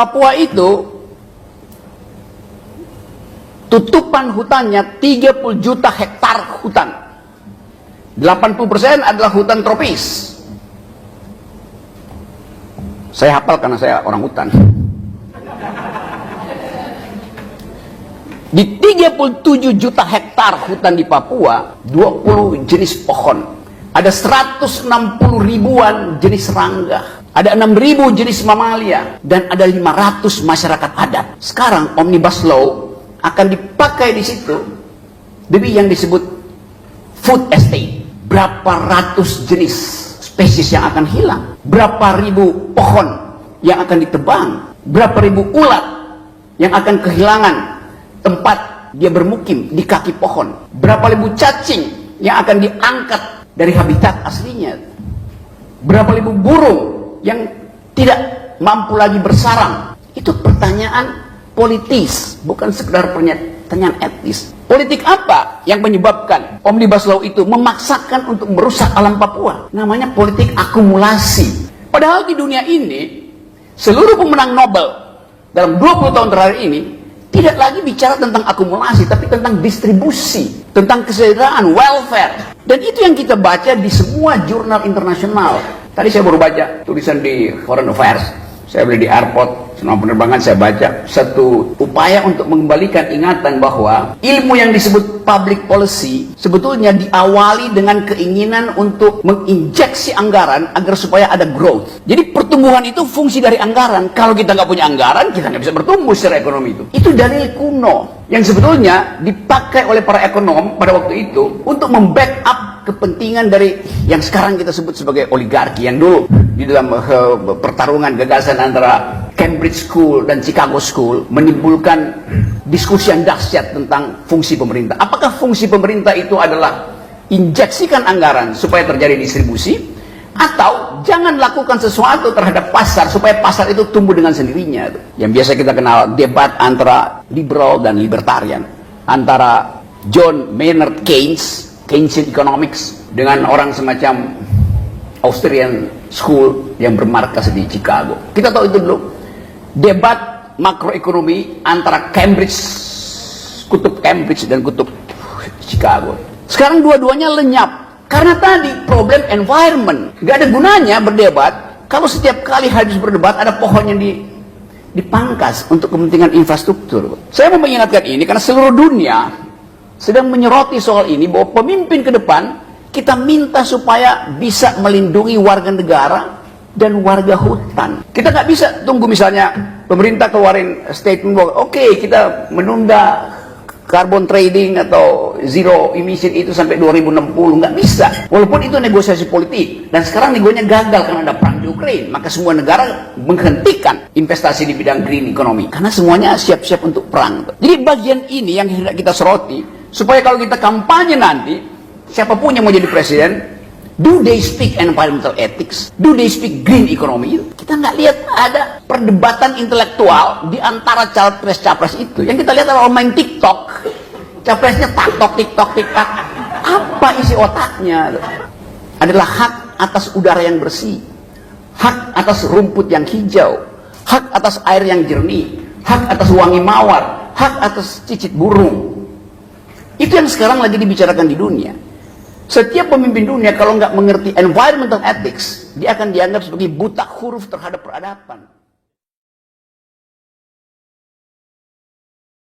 Papua itu tutupan hutannya 30 juta hektar hutan. 80% adalah hutan tropis. Saya hafal karena saya orang hutan. Di 37 juta hektar hutan di Papua, 20 jenis pohon. Ada 160 ribuan jenis serangga. Ada 6.000 jenis mamalia. Dan ada 500 masyarakat adat. Sekarang Omnibus Law akan dipakai di situ demi yang disebut food estate. Berapa ratus jenis spesies yang akan hilang. Berapa ribu pohon yang akan ditebang. Berapa ribu ulat yang akan kehilangan tempat dia bermukim di kaki pohon. Berapa ribu cacing yang akan diangkat dari habitat aslinya. Berapa ribu burung yang tidak mampu lagi bersarang. Itu pertanyaan politis, bukan sekedar pertanyaan etis. Politik apa yang menyebabkan Omnibus Law itu memaksakan untuk merusak alam Papua? Namanya politik akumulasi. Padahal di dunia ini, seluruh pemenang Nobel dalam 20 tahun terakhir ini tidak lagi bicara tentang akumulasi, tapi tentang distribusi, tentang kesejahteraan, welfare. Dan itu yang kita baca di semua jurnal internasional. Tadi saya baru baca tulisan di Foreign Affairs. Saya beli di airport, selama penerbangan saya baca satu upaya untuk mengembalikan ingatan bahwa ilmu yang disebut public policy sebetulnya diawali dengan keinginan untuk menginjeksi anggaran agar supaya ada growth. Jadi pertumbuhan itu fungsi dari anggaran. Kalau kita nggak punya anggaran, kita nggak bisa bertumbuh secara ekonomi itu. Itu dalil kuno yang sebetulnya dipakai oleh para ekonom pada waktu itu untuk membackup kepentingan dari yang sekarang kita sebut sebagai oligarki, yang dulu di dalam pertarungan gagasan antara Cambridge School dan Chicago School menimbulkan diskusi yang dahsyat tentang fungsi pemerintah. Apakah fungsi pemerintah itu adalah injeksikan anggaran supaya terjadi distribusi, atau jangan lakukan sesuatu terhadap pasar supaya pasar itu tumbuh dengan sendirinya? Yang biasa kita kenal debat antara liberal dan libertarian, antara John Maynard Keynes, Keynesian Economics, dengan orang semacam Austrian School yang bermarkas di Chicago. Kita tahu itu dulu. Debat makroekonomi antara kutub Cambridge dan kutub Chicago. Sekarang dua-duanya lenyap. Karena tadi problem environment. Gak ada gunanya berdebat kalau setiap kali habis berdebat ada pohon yang dipangkas untuk kepentingan infrastruktur. Saya mau mengingatkan ini karena seluruh dunia sedang menyoroti soal ini, bahwa pemimpin ke depan kita minta supaya bisa melindungi warga negara dan warga hutan. Kita nggak bisa tunggu misalnya pemerintah keluarin statement bahwa oke, kita menunda carbon trading atau zero emission itu sampai 2060. Nggak bisa. Walaupun itu negosiasi politik. Dan sekarang negonya gagal karena ada perang di Ukraina. Maka semua negara menghentikan investasi di bidang green economy. Karena semuanya siap-siap untuk perang. Jadi bagian ini yang hendak kita soroti. Supaya kalau kita kampanye nanti, siapapun yang mau jadi presiden, do they speak environmental ethics? Do they speak green economy? Kita nggak lihat ada perdebatan intelektual di antara capres-capres itu. Yang kita lihat adalah main TikTok. Capresnya taktok, TikTok, TikTok. Apa isi otaknya? Adalah hak atas udara yang bersih, hak atas rumput yang hijau, hak atas air yang jernih, hak atas wangi mawar, hak atas cicit burung. Itu yang sekarang lagi dibicarakan di dunia. Setiap pemimpin dunia kalau nggak mengerti environmental ethics, dia akan dianggap sebagai buta huruf terhadap peradaban.